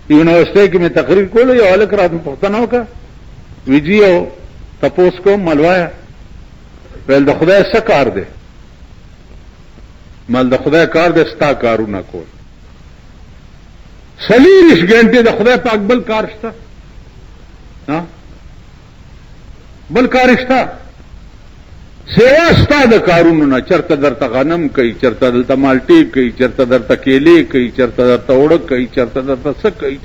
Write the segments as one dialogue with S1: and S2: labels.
S1: یونیورسٹی کې مې تقریر کولو، یو هلک راته پوښتنه وکړه، ویجی او تپوس کوم ملوایا ویل د خدای څه کار دی؟ مال د خدای کار دی ستا کارونه کول. 40 غنټې د خدای پاک بل کار شته؟ بل کار شته؟ سیوا ستا د کارونو نه، چرته درته غنم کوي، چرته دلته مالټې کوي، چرته درته کیلې کوي، چرته درته اوړه کوي، چرته درته څه کوي،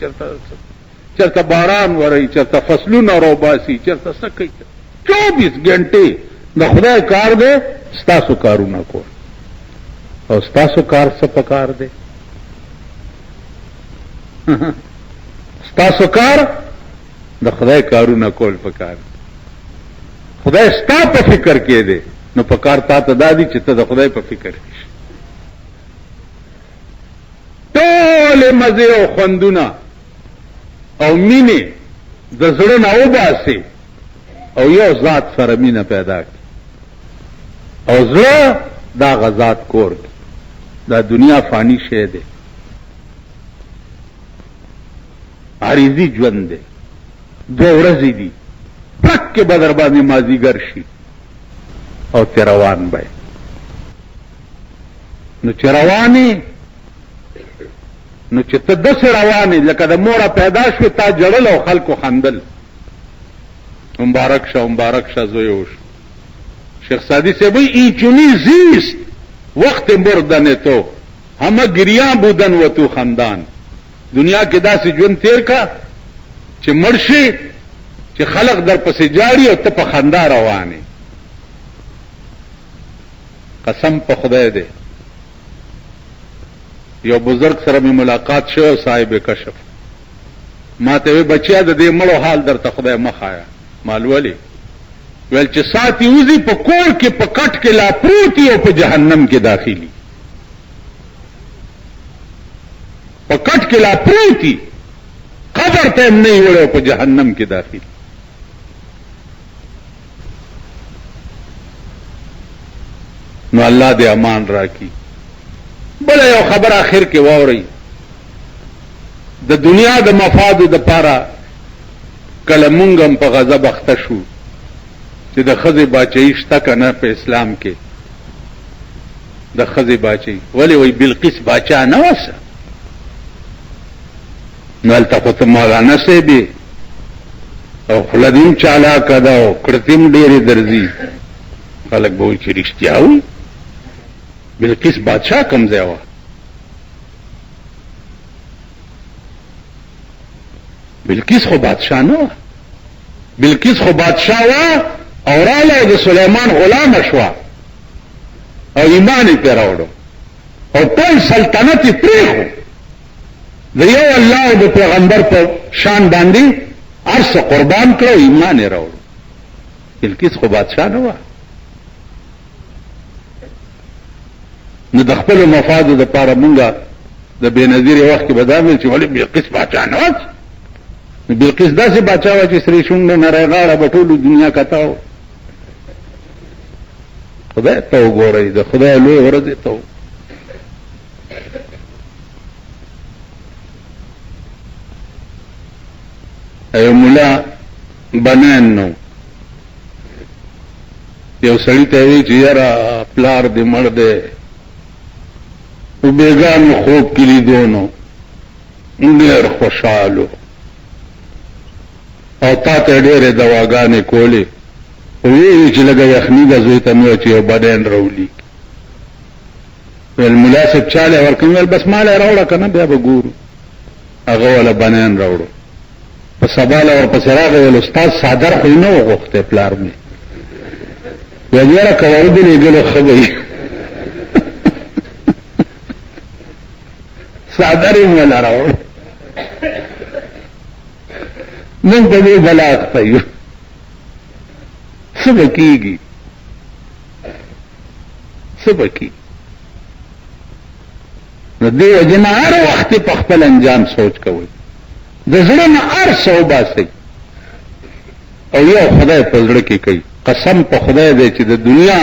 S1: چرته باران وري، چرته فصلونه روباسي، چرته څه کوي. 24 غنټې د خدای کار دی ستاسو کارونه کول. او ستاسو کار څه پکار دی؟ ستاسو کار د خدای کارونه کول پکار دی. خدای ستا په فکر کې دی، نو پکار تا ته دادی چې ته د خدای په فکر کې شې. ټول مزه او خوندونه او مینې د زړه نه وباسي او یو ذات سره مینه پیدا کړي، او زړه دا غذات کور کی. دا دنیا فانی شی دی، عریضی ژوند دی، 2 ورځې دي، پک کې بدر باندې مازیګر شي او تیروان به. نو چې روانې، نو چې ته داسې روانې لکه د موره پیدا شوې، تا جړل او خلکو خندل، مبارک شه مبارک شه زوی. شیخ سعدی سے بھئی این چنی زیست وقت مردن تو همه گریان بودن و تو خندان. دنیا کې داسې ژوند تیر کا چې مرشي، چې خلق در پسې جاړي او ته په خندا روانې. قسم په خدای دی، یو بزرگ سره مې ملاقات شو، صاحب کشف، ما ته وی بچیا د دې مړو حال درته خدای مخایا. مال ولی ویل چې ساتي وزي په کور کې په کټ کې لا پروتي او په جهنم کې داخلي. په کټ کې لا پروتي، قبر ته نه وړو، په جهنم کې داخلي. نو الله دې امان راکړي. بل یو خبر اخر کې واوري، د دنیا د مفاد د پاره کله مونږ هم په غضب اخته شو چې د ښځې باچهي شته که نه په اسلام کې. د ښځې باچهي ولې وایي بلقیس باچا نه وسه؟ نو هلته خو ته مولانا صاحب او خوله دې هم چالاکه ده او کړتې هم ډېرې درځي. خلک به وایي چې رښتیا وایي بلقیس بادشاہ کوم ځای وه؟ بلقیس خو بادشاہ نه وه، بلقیس خو بادشاہ وه او راله او د سلیمان غلامه شوه او ایمان یې پرې راوړو او ټول سلطنت یې پرېښو. د یو الله او د پیغمبر په شان باندې هر څه قربان کړو، ایمان یې راوړو. بلقیس خو بادشاہ نه وه. نو د خپل مفادو د پاره مونږه د بېنظیرې وخت کې به دا ویل چې ولې بلقیس باچا نه وه؟ بلقیس داسې باچا وه چې سرې شونډه نری غاړه به ټولو دنیا کته. خدای ته وګورئ، د خدای لوی ورځې ته. یو ملا بنان نو، یو سړي ته وی چې یاره پلار دې مړ دی، او بیګانو خوب کې لیدو نو ډېر خوشحالو او تا ته ډېرې دواګانې کولې، ویې چې لږه یخني ده زوی ته مې چې یو بډین راولي. ویل ملا صاحب چاله ورکړم؟ ویل بس ماله راوړه که نه بیا به ګورو. هغه والا بنین راوړو، په سبا له ورپسې راغی. ویل استاد څادر خو یې نه و غوښتی پلار مې. ویل یاره که ورده لېږلو ښه به وي. څادر یې وله راوړو. موږ په دې بلا اخته یو، څه به کېږي، څه به کېږي. نو دې وجې نه هر وخت په خپل انجام سوچ کوئ، د زړه نه هر څه وباسئ او یو خدای په زړه کې کوي. قسم په خدای دی چې د دنیا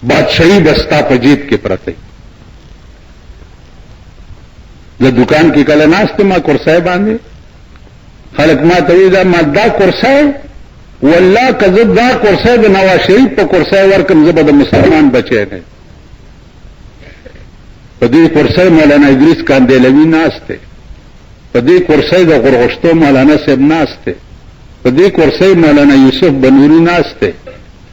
S1: بادشاہي به ستا په جیب کې پرته د دکان کې کله ناشته ما کرسای باندې خلک ما ته وی دا کرسای والله کزه دا کرسای د نواز شریف په کرسای ورکم زبر د مسلمان بچی نه په دې کرسای مولانا ادریس کاندلوی ناشته په دې کرسای د غرغشتو مولانا صاحب ناشته په دې کرسای مولانا یوسف بنوری ناشته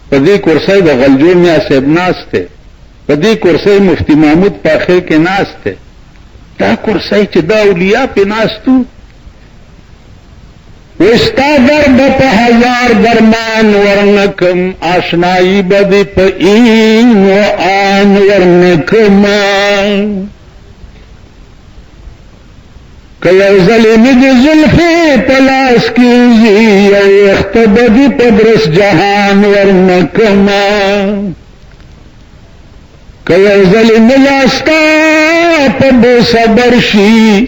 S1: په دې کرسای د غلجو میا صاحب ناشته په دې کرسای مفتی محمود پاخه کې ناشته دا کرسای چې دا اولیاء په ناشتو وستا درد په هزار درمان ورنکم آشنایی بدی په این و آن ورنکم کله ظلم دي زلفی پلاس کیږي یو اختبدی پدرس جهان ورنکم کله ظلم لاستا په صبر شي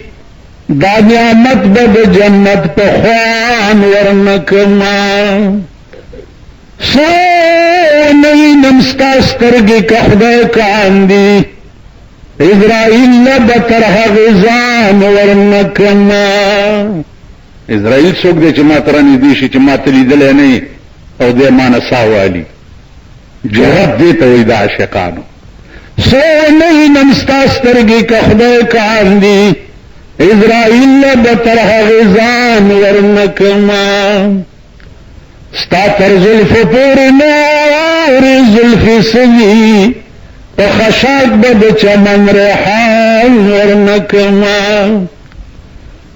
S1: دا نعمت بد جنت په خوان ورنکما سو نئی نمستا سترگی که خدای کاندی اسرائیل لبتر غزان ورنکما اسرائیل سوک دے چه ما ترانی دیشی چه ما تلیدلے نئی او دے مانا ساوالی جرد دیتا وی دا عاشقانو سو نئی نمستا سترگی که خدای کاندی اسرائیل بطرح غزان ورنکما ستا تر زلف پور نور زلف سوی پخشاک بد چمن ریحان ورنکما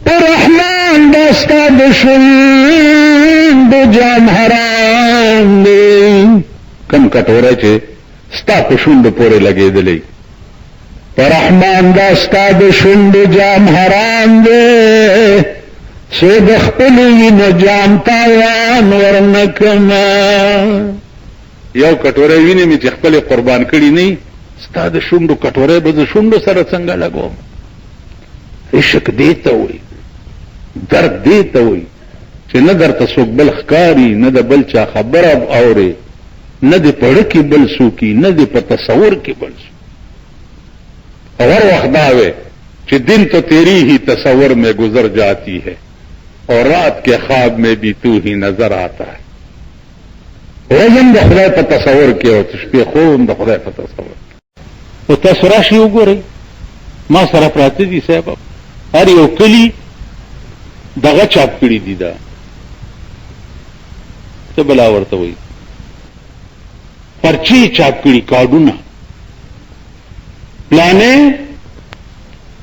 S1: رحمان دستا دشن دو جام حرام دی کم کٹورے چے ستا پشن دو پورے لگے دلی رحمان داستا د شند جام حرام دے سو دخپلی نو جام تاوان ورنکما یو کټوره ویني می چې خپل قربان کړي نه ستا د شندو کټوره به د شندو سره څنګه لګوم عشق دیته وي درد دیته وي چې نه درته څوک بل ښکاری نه د بل چا خبره اوري نه د پړه کې بل څوکي نه د په تصور کې بل څوک اور وقت داوے کہ دن تو تیری ہی تصور میں گزر جاتی ہے اور رات کے خواب میں بھی تو ہی نظر آتا ہے وزن د خدای په تصور کې او تشبیه خون د خدای په تصور او تاسو راشي وګورئ ما سره پراته دي صاحب هر یو کلی دغه چاپ کړي دي دا څه بلا ورته وي پرچی چاپ کړي کارډونه پلانے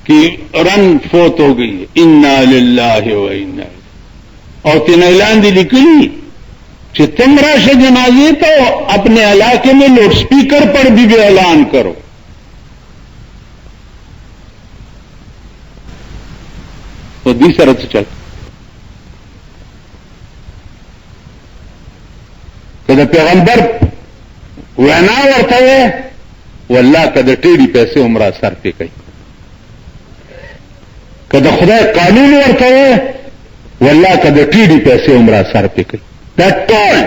S1: کی رن فوت ہو گئی انا للہ و انا اور تین اعلان دی لکھی کہ تم راش جنازے تو اپنے علاقے میں لاؤڈ سپیکر پر بھی اعلان کرو تو دوسرا سے چل تو پیغمبر وینا ورتا ہے والله کده ټیډي پیسې عمره سر پې کوي کده خدای قانون ورته وي والله کده ټیډي پیسې عمره سر پې کوي دا ټول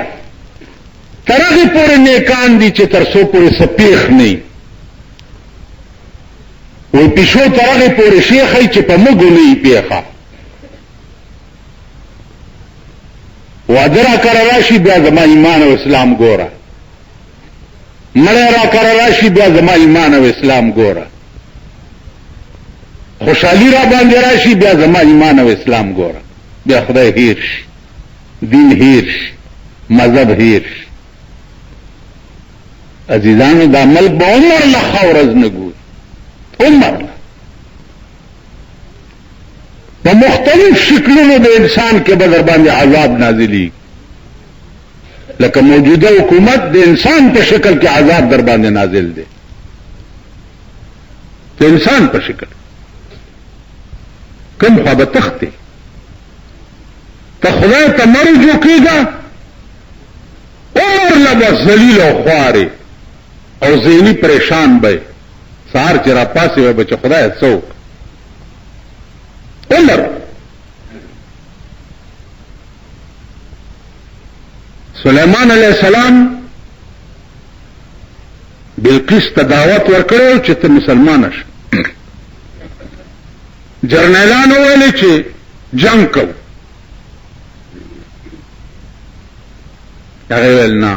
S1: تر هغې پورې نیکان دي چې تر څو پورې سپیخ نه وي پیشو تر هغې پورې شیخی چې په موږ نه وي پیښه واده را کره راشي بیا زما ایمان او اسلام ګوره مړی را کره راشي بیا زما ایمان او اسلام ګوره خوشحالي را باندې راشي بیا زما ایمان او اسلام ګوره بیا خدای هیر شي دین هیر شي مذهب هیر شي عزیزانو دا ملک به عمر له ښه ورځ نه ګوري عمر له په مختلف شکلونو د انسان کې به در باندې عذاب نازلي لکه موجوده حکومت د انسان په شکل کې عذاب در باندې نازل دی د انسان په شکل کوم خوا به تخته ته خدای ته مرجو کېږه عمر له به ذلیل او خوارې او ذهني پریشان به سهار چې را پاسې وی به چې خدای څوک عمر سلیمان علیہ السلام بلقیس ته دعوت ورکړو چې ته مسلمان شې جرنیلانو ویلي چې جنگ کو، هغه ویل نه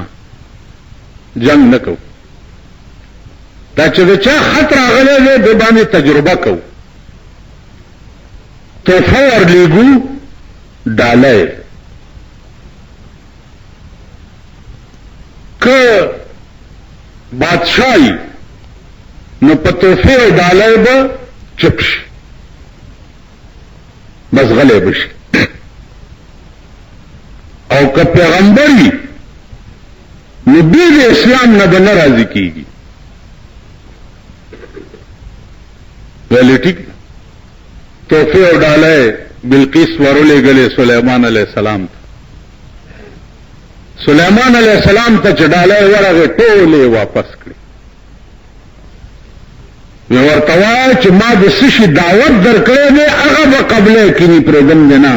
S1: جنگ نه کو، دا چې د چا خطر راغلی دی د باندې تجربه کو، تحفه ورلیږو ډالۍ که بادشاہی نو په تحفه او ډالۍ به چپ شي، بس غلی بشي، او که پیغمبري نو بیا د اسلام نه به نه راضي کېږي. ویلې ټیک تحفه او ډالۍ بلقیس ورولېږلې سلیمان علیه السلام ته. سلیمان علیه السلام ته چې ډالۍ ورغې ټولې واپس کړې. وی ورته وایه چې ما د څه شي دعوت درکړی دی هغه به قبلی کړي پرېږدم دې نه.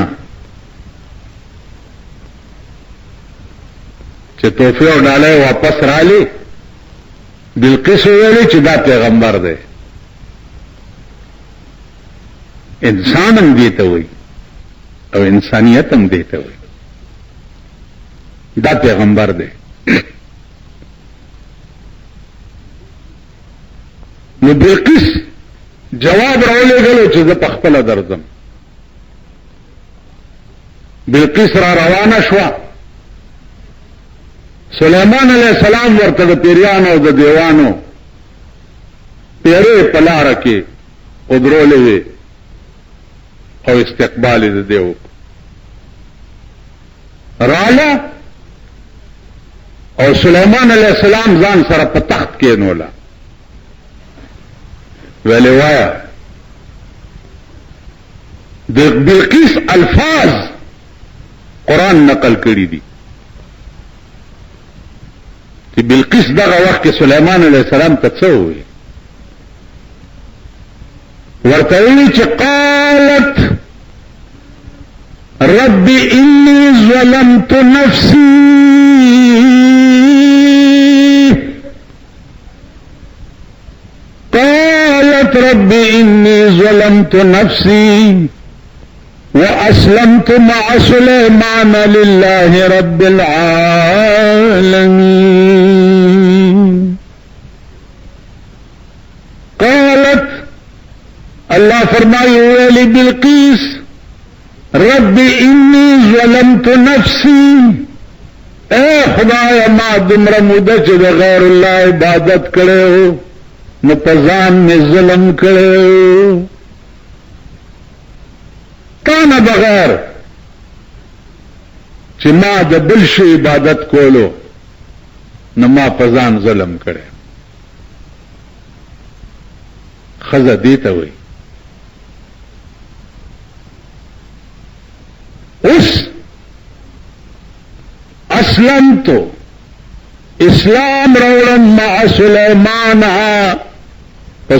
S1: چې تحفې او ډالۍ واپس رالې بلقیس وویلې چې دا پیغمبر دی. انسان هم دې ته وایي او انسانیت هم دې ته وایي دا پیغمبر دی. نو بلقیس جواب راولېږلو چې زه په خپله درځم. بلقیس را روانه شوه. سلیمان علیه السلام ورته د پیریانو او د دیوانو پیرې په لاره کې ودرولې وې او استقبال یې د دې وکړ. راله او سلیمان علیه السلام ځان سره په تخت کېنوله. ویلې وایه د بلقیس الفاظ قرآن نقل کړي دي چې بلقیس دغه وخت کې سلیمان علیه السلام ته څه وویل. ورته ویلي چې قالت رب انی ظلمت نفسی قالت رب انی ظلمت نفسی واسلمت مع سلیمان للہ رب العالمین. قالت اللہ فرمائی ویلی بلقیس رب انی ظلمت نفسی اے خدایا ما دمرا موده چې د غیر الله عبادت کړو نو په ځان مې ظلم کړو تا نه بغیر چې ما د بل شي عبادت کولو نو ما په ځان ظلم کړی. ښځه دې ته وایي اس اسلمت اسلام روڑن مع سلیمان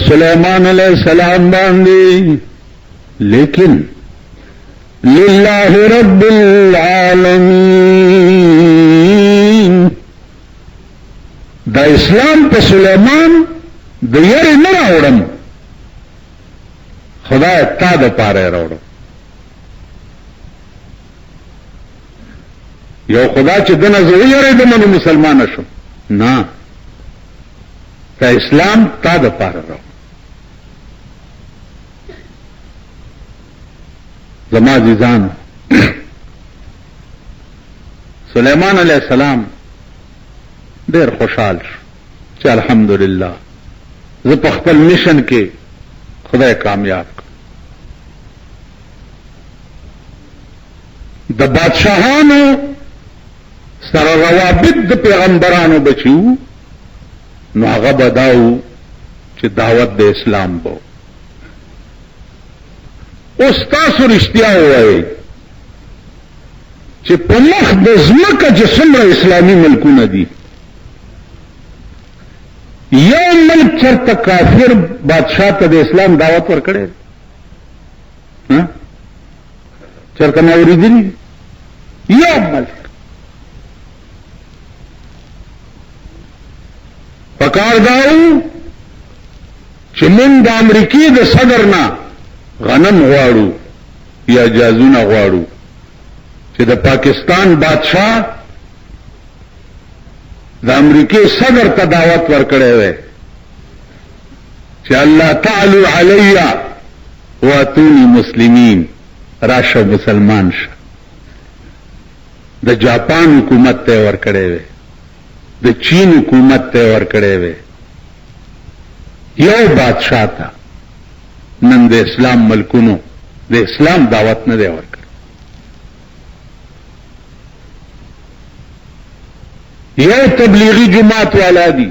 S1: سلیمان علیہ السلام باندې لیکن للہ رب العالمین دا اسلام په سلیمان د یری نه راوړم خدای تا د پاره راوړم. یو خدا چې دنه زه ویریدم نو مسلمان شم نه دا اسلام تا د پاره راو. زما عزیزان سلیمان علیہ السلام ډېر خوشحال شو چې الحمدلله زه په خپل میشن کې خدای کامیاب کړ. د بادشاهانو سره روابط د پیغمبرانو بچو نو هغه بداو چې دعوت د اسلام بو. اوس تاسو رښتیا وایئ چې په مخ د ځمکه چې څومره اسلامي ملکونه دي یو ملک چرته کافر بادشاہ ته د اسلام دعوت ورکړي چرته مې اورېدلي یو ملک. پکار داو چې موږ د امریکای د صدر نه غنم غواړو یا جازونه غواړو چې د پاکستان بادشاہ د امریکای صدر ته دعوت ورکړی وی چې الله تعالی علی واتونی مسلمین، راشه مسلمان شه. د جاپان حکومت ته ورکړی وی، د چین حکومت ته ورکړی وی، یو بادشاہ ته نن د اسلام ملکونو د اسلام دعوت نه دی ورکړی. یو تبلیغی جماعت والا دی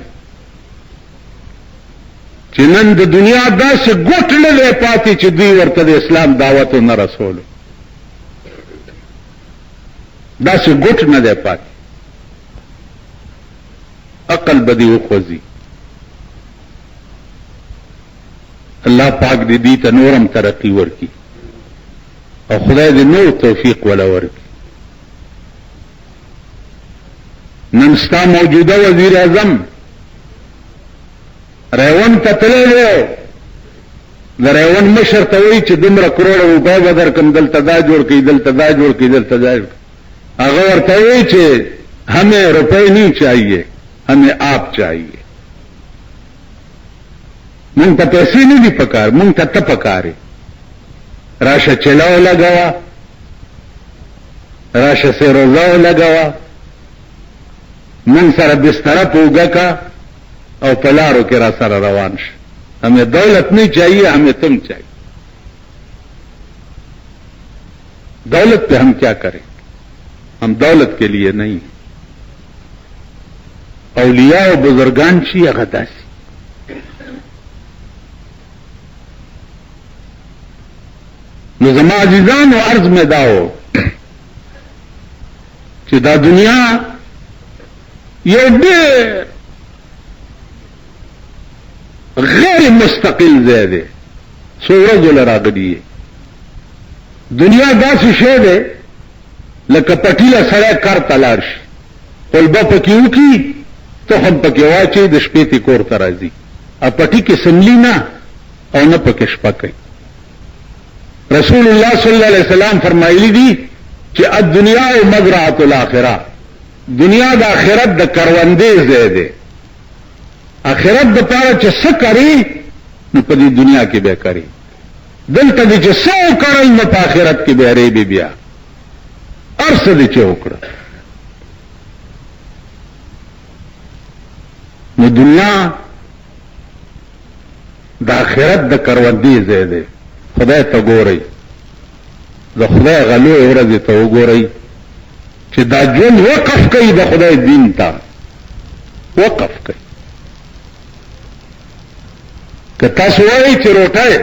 S1: چې نن د دنیا داسې ګوټ نه دی پاتې چې دوی ورته د اسلام دعوت نه رسولو، داسې ګوټ نه دی پاتې. عقل به دې وخوځي. الله پاک دې دې ته نورم ترقی ورکړي او خدای دې نور توفیق ولا ورکړي. نن ستا موجوده وزیر اعظم ریون ته تللی دی، د ریون مشر ته وایي چې دومره کروڑه روپۍ به درکړم، دلته دا جوړ کړي، دلته دا جوړ کړي، دلته دا جوړ کړي. هغه ورته وایي چې हमें रुपए नहीं चाहिए, हमें आप चाहिए. مونږ ته پیسې نه دي پکار, مونږ ته ته پکارې. راشه چلاو لګوا, راشه سروزاو لګوا, مونږ سره بستر پوګه کا او پلارو کې را سره روان شه. हमें दौलत नहीं चाहिए, हमें तुम चाहिए. दौलत पे हम क्या करें, हम दौलत के लिए नहीं. औलिया और बुजुर्गान शी अगदासी नो ज़मा अज़ीज़ान और अर्ज में दाओ कि दा दुनिया ये गैर मुस्तकिल ज़ैदे सूरज लरागड़ी है. दुनिया दासी शेद है लकपटीला सड़े कर तलाश कुलबा पकियों की तो हम पकेवाचे दशपेती कोर तराजी अब पटी के समली ना और न पकेशपा कई. रसूलुल्लाह सल्लल्लाहु अलैहि वसल्लम फरमाइली दी कि अद दुनिया मज़राअतुल आखिरा, दुनिया द आखिरत द करवंदे ज़ैदे. आखिरत द पारा च स करी न पदी दुनिया की बेकारी दिल तदी च सौ करई न आखिरत की बेरे भी बिया अर्स दी च उकड़ा न दुनिया द आखिरत द करवंदी ज़ैदे. खुदाए तो गोरई द खुदाए गलो एवरज तो गोरई कि दा जुन वक़फ कई द खुदाए दीन ता वक़फ कई कि तसवाई चिरोटाए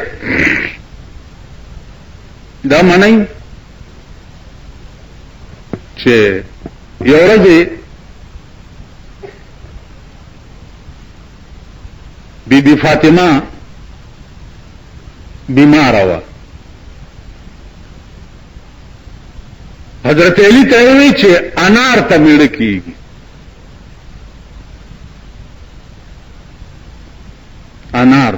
S1: दा मनाई चे एवरज बीबी फातिमा बीमार हुआ. हजरत अली तय छे अनार तमिड़ की अनार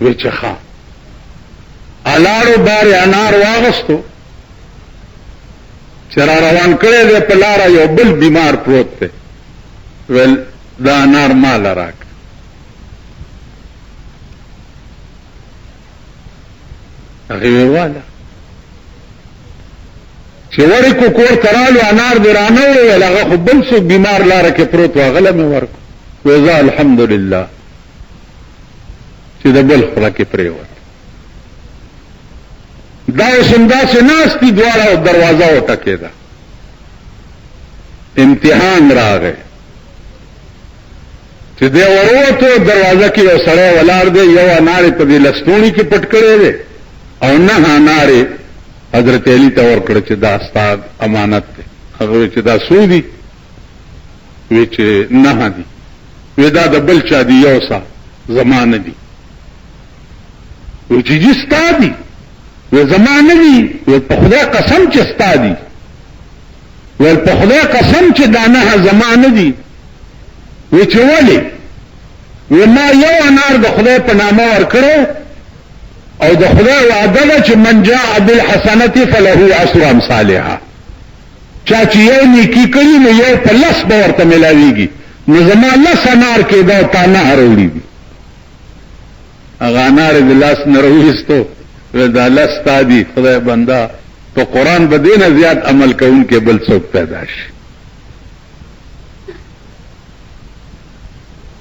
S1: वे चखा अलाड़ो बारे अनार वागस्तो चरा रवान करे दे पलारा यो बिल बीमार प्रोत थे वेल दा अनार माल राख वाला चेवरी को कोर करालो अनार दिरानो लगा खुबल से बीमार ला रखे प्रोत वागला में वर्क वेजा अल्हम्दुलिल्लाह चिदबल खुला के प्रेवत दाव सुंदा से नास्ती द्वारा दरवाजा उटकेदा इम्तिहान रहा गए दे वरो तो दरवाजा की वो सड़े वलार दे यो अनारे पदी लस्तूणी की पटकड़े दे और न अनारे हजरत अली तवर कड़े चे दास्ताद अमानत थे अगर चे दा सूदी वे चे नहा दी वेदा दबल चा दी योसा जमान दी वे चीज स्ता दी वे जमान दी वे पखुदा कसम चे स्ता दी वे पखुदा कसम चे दाना जमान दी वे चे वाले ما یو انار د خدای په نامه ورکړو او د خدای وعده ده چې من جاء بالحسنه فله عشر امثالها. چا چې یو نیکی کړي نو یو په لس به ورته ملاویږي. نو زما لس انار کې دا تا نه راوړي دي. هغه انار د لاس نه راوېستو دا لس تا دي. خدای بنده په قرآن به دینه زیات عمل کوونکې بل څوک پیدا شي.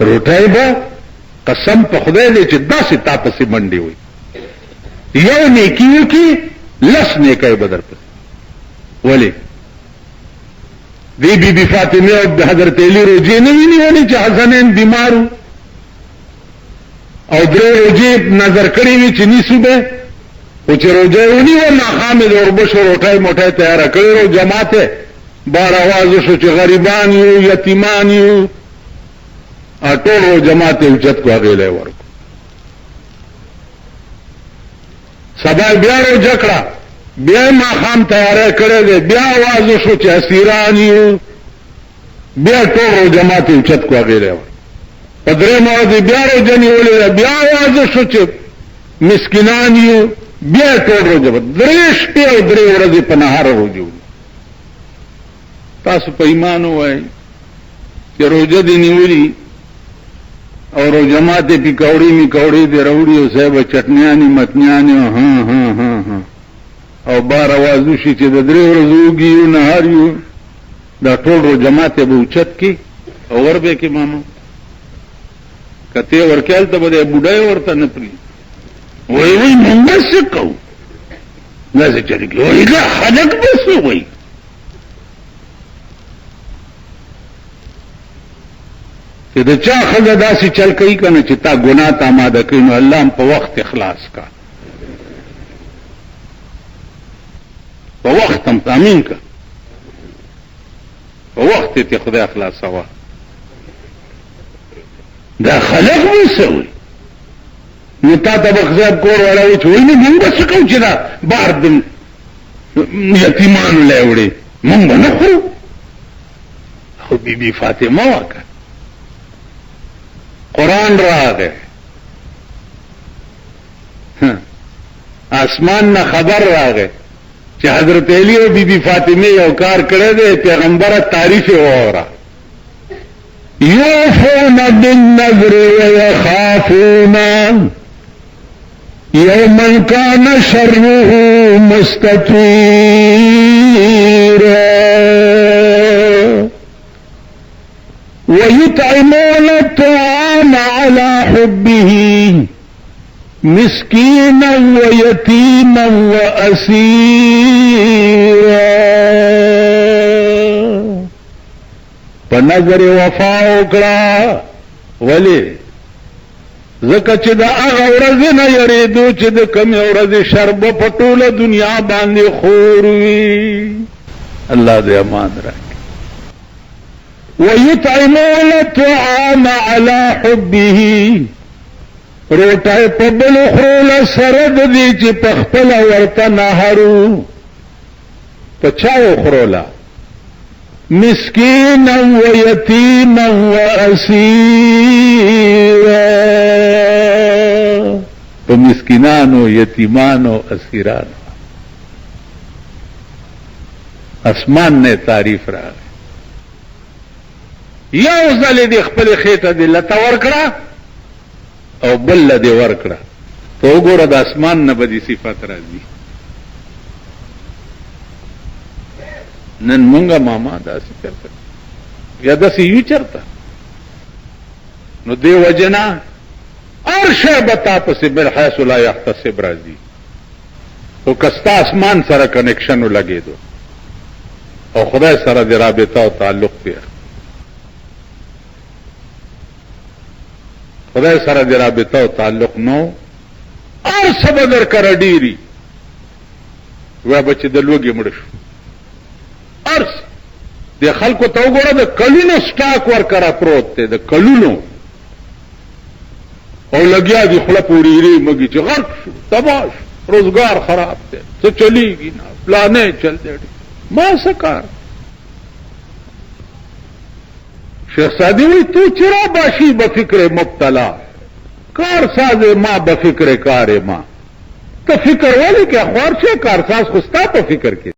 S1: روټۍ به قسم په خدای دی چې داسې تا پسې منډې وي. یو نیکی وکړي لس نیکی به در پسې. ولې دی بی بی فاطمه او د حضرت علی روجې نه وي نیولې چې حسنین بیمارو او درې روجې نظر کړې وي چې نیسو به او چې روجې ونیوه ماښام یې د اوربشو روټۍ موټۍ تیاره کړې وه. جماعت یې بار آواز شو چې غریبان یو یتیمان یو ټول جماعت یې اوچت کو هغې لی ورکو. سبا بیا روجه کړه بیا ماښام تیاری کړی دی. بیا آواز شو چې اسیران یو بیا ټول جماعت یې اوچت کو هغې لی ورکو. په درېیمه ورځ بیا روجه نیولې ده. بیا آواز شو چې مسکینان یو بیا ټول روجه. 3 شپې او 3 ورځې په نهاره روجه ونیو. تاسو په ایمان ووایئ چې روجه دې نیولي او روجه ماتې پکوړې میکوړې دې راوړي او صاحبه چټنیانې متنیانې او بار آواز وشي چې د 3 ورځو اوږي یو نهار یو دا ټول روجه ماتې به اوچت کړي او ور به کړي. ماما که ته یې ورکې هلته به دی بوډۍ ورته نه پرېږدي. وایي مونږ به څه کوو داسې چلې کړي. وایي دا خلک به څه وایي. چې د چا ښځه داسې چل کوي که نه چې تا ګناه ته آماده کوي نو الله هم په وخت اخلاص کا. په وخت هم امین کا. په وخت ته خدای اخلاصوه. دا خلق به څه وایي. نو تا ته به خزیب کور والا وایي چې وایي نه مونږ به څه کوو چې دا بار د یتیمانو لی وړې مونږ به نه خورو. خو بی بی فاطمه وکړه قرآن راغی اسمان نه خبر راغی چې حضرت علی او بی بی فاطمه یو کار کړی دی. پیغمبره تعریف یې واوره. یوفون بالنذر ویخافون یوما کان شره مستطیرا ويطعمون الطعام على حبه مسكينا ويتيما وأسيرا. فنظر وفا وکړه. ولې ځکه چې د هغه ورځې نه یریدو چې د کومې ورځې شر به په ټوله دنیا باندې خور وي. الله دې امان راکړي. ويطعمون الطعام على حبه روټای په بل خورل سره د دې چې په خپل ورته نهرو په چا خورلا مسکین و یتیم و اسیر. په مسکینانو یتیمانو اسیرانو اسمان نه تعریف راغی. یو ځل دې خپل خېټه دې لته ورکړه او بل دې ورکړه. ته وګوره د اسمان نه به دې صفت راځي. نن مونږه ماما داسې چرته یا داسې یو چرته نو دې وجنا هر شی به تا پسې بالحیث لا یحتسب راځي. او کستا اسمان سره کنیکشن ولګېدو او خدای سره دې رابطه او تعلق دی. خدای سره د رابطه او تعلق نو هر څه به درکره ډېري وایه به چې د لوږې مړه شو. هر څه د خلکو ته وګوره د کلونو سټاک ورکره پروت دی. د کلونو او لګیا دي خوله پورې ایرې مږي چې غرق شو تباه شو روزګار خراب دی څه چلیږي نه پلانې چل دی ما څه کار. شهزادی وی تو چرا باشی بفکر مبتلا کارساز ما بفکر کار ما ته فکر ولې کې خوار شي کارساز خو ستا په فکر کې